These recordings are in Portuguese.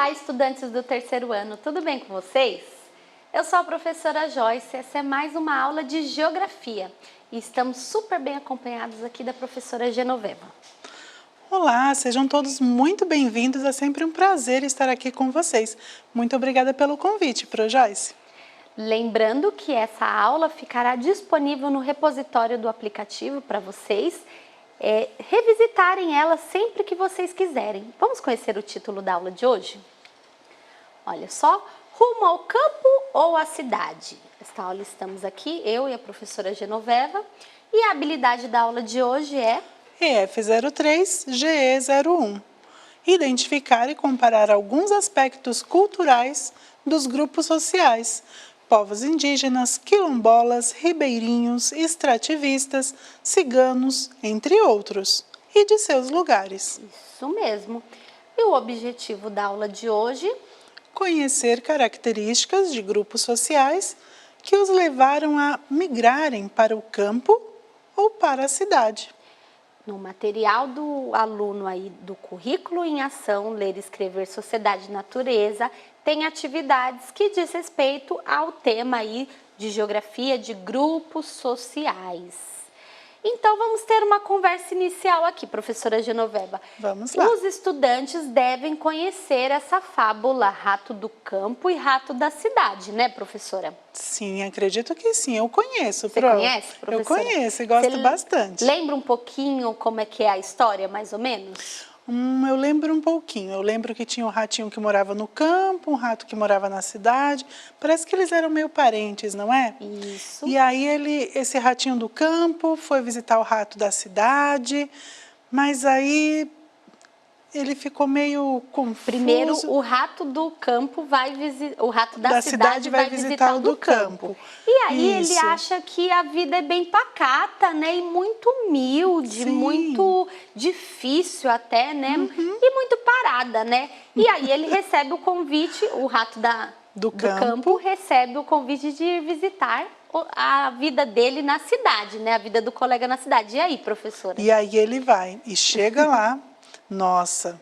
Olá, estudantes do terceiro ano, tudo bem com vocês? Eu sou a professora Joyce, essa é mais uma aula de Geografia e estamos super bem acompanhados aqui da professora Genoveva. Olá, sejam todos muito bem-vindos, é sempre um prazer estar aqui com vocês. Muito obrigada pelo convite, Pro Joyce. Lembrando que essa aula ficará disponível no repositório do aplicativo para vocês revisitarem ela sempre que vocês quiserem. Vamos conhecer o título da aula de hoje? Olha só, rumo ao campo ou à cidade? Esta aula estamos aqui, eu e a professora Genoveva, e a habilidade da aula de hoje é... EF03, GE01. Identificar e comparar alguns aspectos culturais dos grupos sociais, povos indígenas, quilombolas, ribeirinhos, extrativistas, ciganos, entre outros, e de seus lugares. Isso mesmo. E o objetivo da aula de hoje? Conhecer características de grupos sociais que os levaram a migrarem para o campo ou para a cidade. No material do aluno aí do currículo em ação, ler e escrever Sociedade e Natureza, tem atividades que diz respeito ao tema aí de geografia de grupos sociais. Então vamos ter uma conversa inicial aqui, professora Genoveva. Vamos lá. Os estudantes devem conhecer essa fábula Rato do Campo e Rato da Cidade, né, professora? Sim, acredito que sim. Eu conheço, Você conhece, professora? Eu conheço e gosto bastante. Lembra um pouquinho como é que é a história, mais ou menos? Eu lembro um pouquinho. Eu lembro que tinha um ratinho que morava no campo, um rato que morava na cidade. Parece que eles eram meio parentes, não é? Isso. E aí esse ratinho do campo foi visitar o rato da cidade, mas aí ele ficou meio confuso. Primeiro, o rato do campo vai visitar, o rato da cidade vai visitar o do campo. E aí Isso. ele acha que a vida é bem pacata, né? E muito humilde, Sim. muito difícil até, né? E muito parada, né? E aí ele recebe o convite, o rato do campo recebe o convite de ir visitar a vida dele na cidade, né? A vida do colega na cidade. E aí, professora? E aí ele vai e chega lá. Nossa,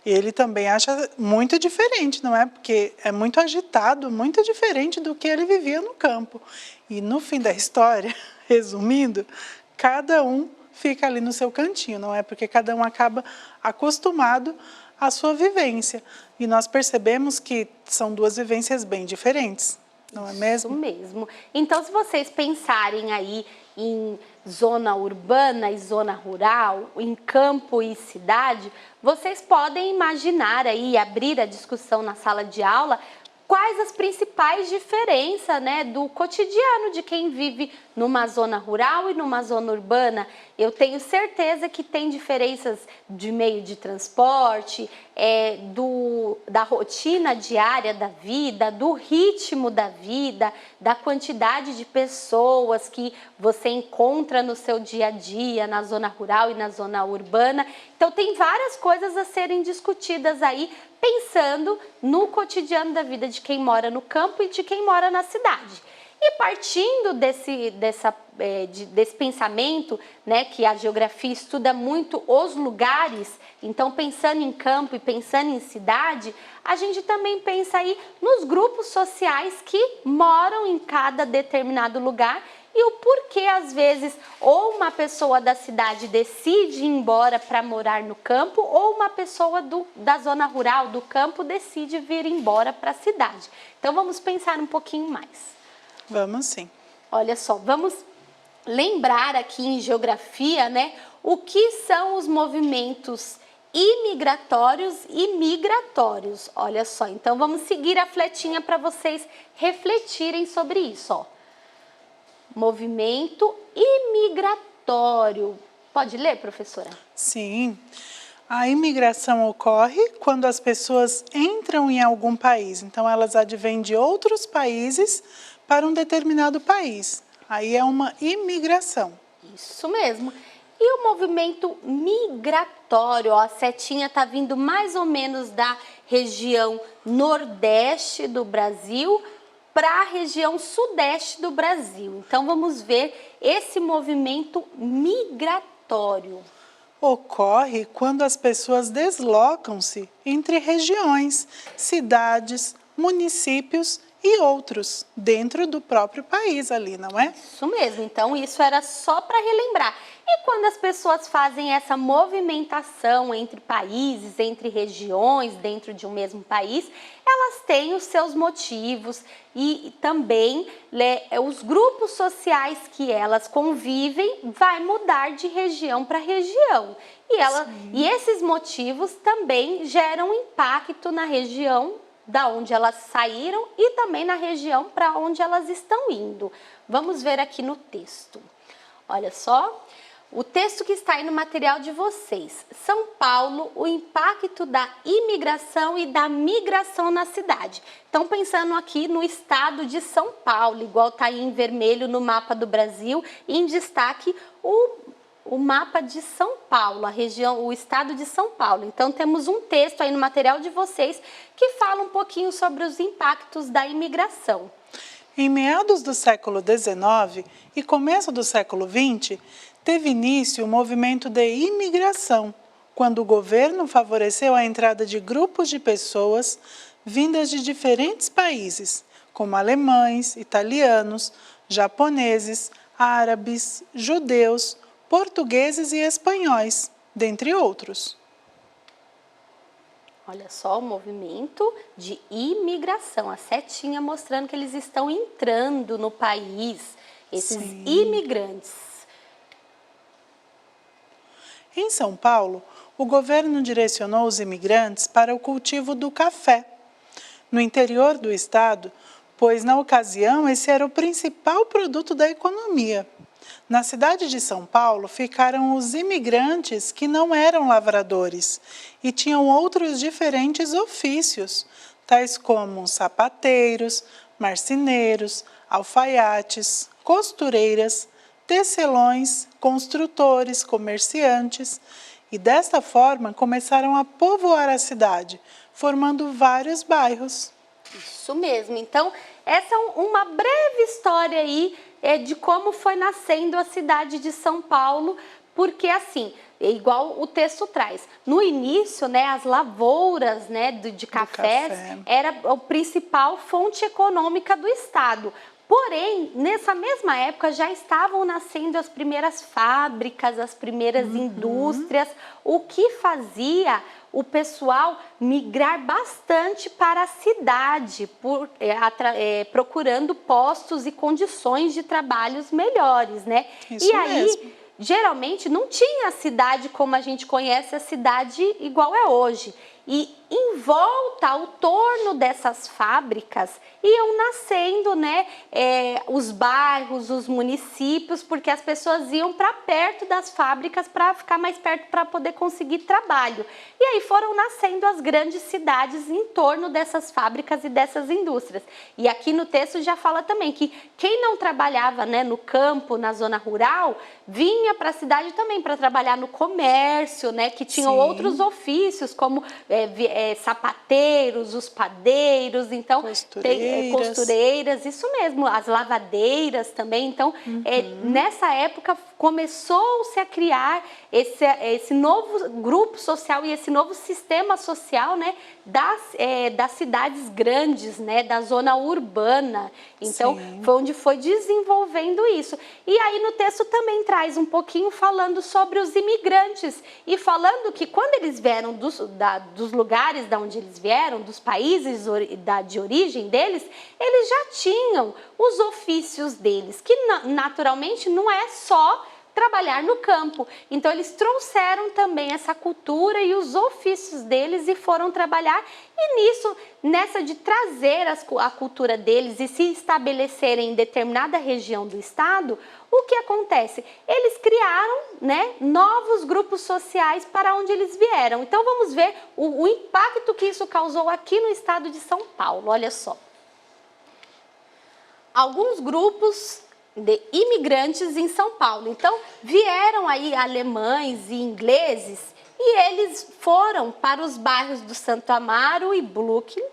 ele também acha muito diferente, não é? Porque é muito agitado, muito diferente do que ele vivia no campo. E no fim da história, resumindo, cada um fica ali no seu cantinho, não é? Porque cada um acaba acostumado à sua vivência. E nós percebemos que são duas vivências bem diferentes, não é mesmo? Isso mesmo. Então, se vocês pensarem aí em zona urbana e zona rural, em campo e cidade, vocês podem imaginar aí, abrir a discussão na sala de aula, quais as principais diferenças, né, do cotidiano de quem vive numa zona rural e numa zona urbana. Eu tenho certeza que tem diferenças de meio de transporte, da rotina diária da vida, do ritmo da vida, da quantidade de pessoas que você encontra no seu dia a dia, na zona rural e na zona urbana. Então tem várias coisas a serem discutidas aí, pensando no cotidiano da vida de quem mora no campo e de quem mora na cidade. E partindo desse pensamento, né, que a geografia estuda muito os lugares, então pensando em campo e pensando em cidade, a gente também pensa aí nos grupos sociais que moram em cada determinado lugar e o porquê, às vezes, ou uma pessoa da cidade decide ir embora para morar no campo, ou uma pessoa da zona rural, do campo, decide vir embora para a cidade. Então, vamos pensar um pouquinho mais. Vamos sim. Olha só, vamos lembrar aqui em geografia, né, o que são os movimentos imigratórios e migratórios. Olha só, então vamos seguir a fletinha para vocês refletirem sobre isso, ó. Movimento imigratório. Pode ler, professora? Sim. A imigração ocorre quando as pessoas entram em algum país. Então, elas advêm de outros países para um determinado país. Aí é uma imigração. Isso mesmo. E o movimento migratório, ó, a setinha está vindo mais ou menos da região nordeste do Brasil para a região sudeste do Brasil. Então, vamos ver esse movimento migratório. ocorre quando as pessoas deslocam-se entre regiões, cidades, municípios e outros, dentro do próprio país ali, não é? Isso mesmo, então isso era só para relembrar. E quando as pessoas fazem essa movimentação entre países, entre regiões, dentro de um mesmo país, elas têm os seus motivos e também os grupos sociais que elas convivem vai mudar de região para região. E esses motivos também geram impacto na região da onde elas saíram e também na região para onde elas estão indo. Vamos ver aqui no texto. Olha só, o texto que está aí no material de vocês. São Paulo, o impacto da imigração e da migração na cidade. Então, pensando aqui no estado de São Paulo, igual está aí em vermelho no mapa do Brasil, e em destaque o mapa de São Paulo, a região, o estado de São Paulo. Então, temos um texto aí no material de vocês que fala um pouquinho sobre os impactos da imigração. Em meados do século XIX e começo do século XX, teve início o movimento de imigração, quando o governo favoreceu a entrada de grupos de pessoas vindas de diferentes países, como alemães, italianos, japoneses, árabes, judeus, portugueses e espanhóis, dentre outros. Olha só o movimento de imigração, a setinha mostrando que eles estão entrando no país, esses imigrantes. Em São Paulo, o governo direcionou os imigrantes para o cultivo do café, no interior do estado, pois na ocasião esse era o principal produto da economia. Na cidade de São Paulo ficaram os imigrantes que não eram lavradores e tinham outros diferentes ofícios, tais como sapateiros, marceneiros, alfaiates, costureiras, tecelões, construtores, comerciantes, e desta forma começaram a povoar a cidade, formando vários bairros. Isso mesmo, então essa é uma breve história aí de como foi nascendo a cidade de São Paulo, porque assim, igual o texto traz, no início, né, as lavouras, né, de cafés era a principal fonte econômica do estado. Porém, nessa mesma época já estavam nascendo as primeiras fábricas, as primeiras indústrias, o que fazia o pessoal migrar bastante para a cidade, procurando postos e condições de trabalhos melhores, né? Isso mesmo. Geralmente não tinha a cidade como a gente conhece a cidade igual é hoje. E em volta, ao torno dessas fábricas, iam nascendo, né, os bairros, os municípios, porque as pessoas iam para perto das fábricas para ficar mais perto para poder conseguir trabalho. E aí foram nascendo as grandes cidades em torno dessas fábricas e dessas indústrias. E aqui no texto já fala também que quem não trabalhava, né, no campo, na zona rural, vinha para a cidade também para trabalhar no comércio, né, que tinham outros ofícios, como sapateiros, os padeiros, então costureiras, isso mesmo, as lavadeiras também. Então, nessa época começou-se a criar esse novo grupo social e esse novo sistema social, né, das cidades grandes, né, da zona urbana. Então, foi onde foi desenvolvendo isso. E aí no texto também traz um pouquinho falando sobre os imigrantes e falando que quando eles vieram dos lugares da onde eles vieram, dos países de origem deles, eles já tinham os ofícios deles, que naturalmente não é só trabalhar no campo. Então eles trouxeram também essa cultura e os ofícios deles e foram trabalhar, e nessa de trazer a cultura deles e se estabelecerem em determinada região do estado, o que acontece? Eles criaram, né, novos grupos sociais para onde eles vieram. Então vamos ver o impacto que isso causou aqui no estado de São Paulo. Olha só. Alguns grupos de imigrantes em São Paulo. Então, vieram aí alemães e ingleses e eles foram para os bairros do Santo Amaro e Brooklyn.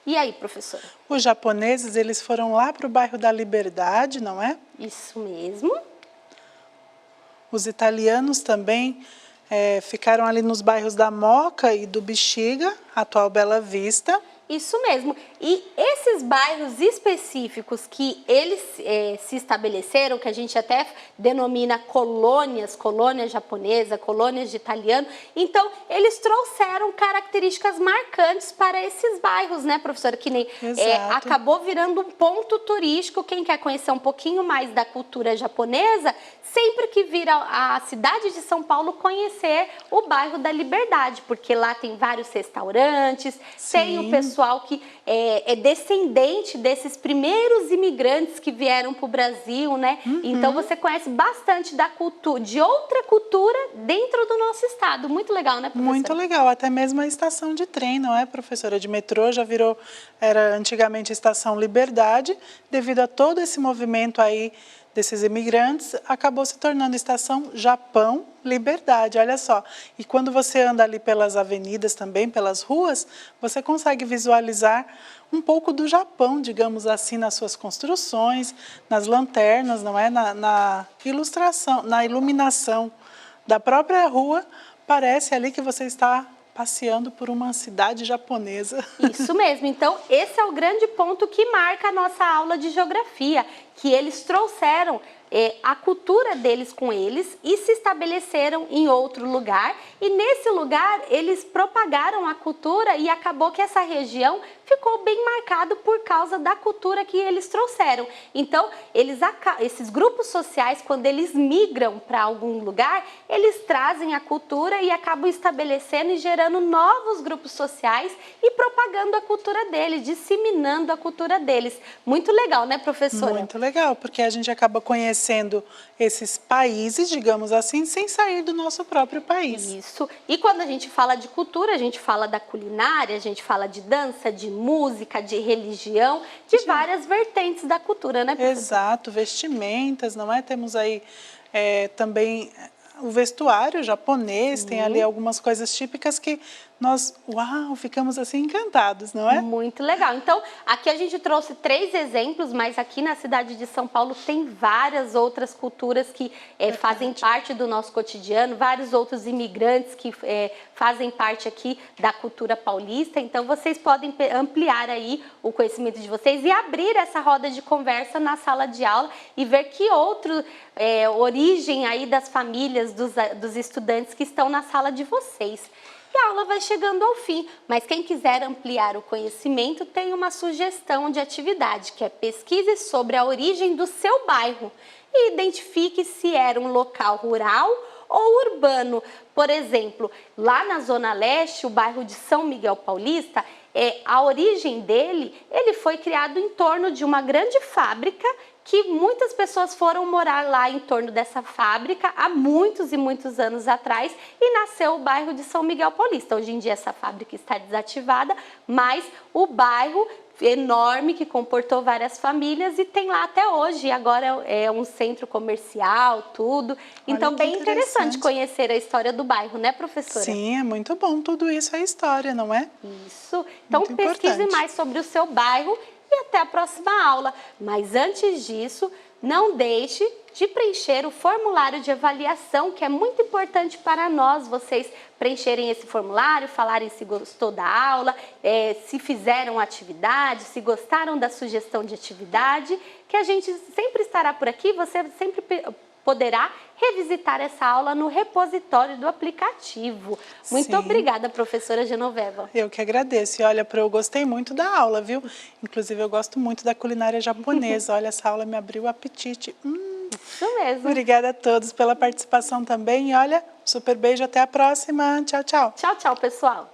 E aí, professora? Os japoneses, eles foram lá para o bairro da Liberdade, não é? Isso mesmo. Os italianos também ficaram ali nos bairros da Moca e do Bexiga, atual Bela Vista. Isso mesmo. E esses bairros específicos que eles se estabeleceram, que a gente até denomina colônias, colônia japonesa, colônias de italiano, então eles trouxeram características marcantes para esses bairros, né, professora? Que nem acabou virando um ponto turístico. Quem quer conhecer um pouquinho mais da cultura japonesa, sempre que vir a cidade de São Paulo, conhecer o bairro da Liberdade, porque lá tem vários restaurantes, tem o pessoal que é descendente desses primeiros imigrantes que vieram para o Brasil, né? Então você conhece bastante da cultura, de outra cultura dentro do nosso estado. Muito legal, né, professora? Muito legal, até mesmo a estação de trem, não é, professora? De metrô já virou, era antigamente a estação Liberdade, devido a todo esse movimento aí desses imigrantes, acabou se tornando estação Japão Liberdade, olha só. E quando você anda ali pelas avenidas também, pelas ruas, você consegue visualizar um pouco do Japão, digamos assim, nas suas construções, nas lanternas, não é? Na ilustração, na iluminação da própria rua, parece ali que você está passeando por uma cidade japonesa. Isso mesmo. Então, esse é o grande ponto que marca a nossa aula de geografia, que eles trouxeram a cultura deles com eles e se estabeleceram em outro lugar. E nesse lugar, eles propagaram a cultura e acabou que essa região ficou bem marcado por causa da cultura que eles trouxeram. Então, esses grupos sociais, quando eles migram para algum lugar, eles trazem a cultura e acabam estabelecendo e gerando novos grupos sociais e propagando a cultura deles, disseminando a cultura deles. Muito legal, né, professora? Muito legal, porque a gente acaba conhecendo esses países, digamos assim, sem sair do nosso próprio país. Isso. E quando a gente fala de cultura, a gente fala da culinária, a gente fala de dança, de música, de religião, de várias vertentes da cultura, né, professora? Exato, vestimentas, não é? Temos aí também o vestuário japonês, tem ali algumas coisas típicas que nós, ficamos assim encantados, não é? Muito legal. Então, aqui a gente trouxe 3 exemplos, mas aqui na cidade de São Paulo tem várias outras culturas que fazem parte do nosso cotidiano, vários outros imigrantes que fazem parte aqui da cultura paulista. Então, vocês podem ampliar aí o conhecimento de vocês e abrir essa roda de conversa na sala de aula e ver que outra origem aí das famílias, dos estudantes que estão na sala de vocês. E a aula vai chegando ao fim, mas quem quiser ampliar o conhecimento tem uma sugestão de atividade, que é pesquise sobre a origem do seu bairro e identifique se era um local rural ou urbano. Por exemplo, lá na Zona Leste, o bairro de São Miguel Paulista, a origem dele, ele foi criado em torno de uma grande fábrica que muitas pessoas foram morar lá em torno dessa fábrica há muitos e muitos anos atrás e nasceu o bairro de São Miguel Paulista. Hoje em dia essa fábrica está desativada, mas o bairro enorme que comportou várias famílias e tem lá até hoje. Agora é um centro comercial, tudo. Então, bem interessante conhecer a história do bairro, né, professora? Sim, é muito bom. Tudo isso é história, não é? Isso. Então, pesquise mais sobre o seu bairro e até a próxima aula. Mas antes disso, não deixe de preencher o formulário de avaliação, que é muito importante para nós, vocês preencherem esse formulário, falarem se gostou da aula, se fizeram atividade, se gostaram da sugestão de atividade, que a gente sempre estará por aqui, você sempre poderá revisitar essa aula no repositório do aplicativo. Muito obrigada, professora Genoveva. Eu que agradeço. E olha, eu gostei muito da aula, viu? Inclusive, eu gosto muito da culinária japonesa. Olha, essa aula me abriu o apetite. Isso mesmo. Obrigada a todos pela participação também. E olha, super beijo, até a próxima. Tchau, tchau. Tchau, tchau, pessoal.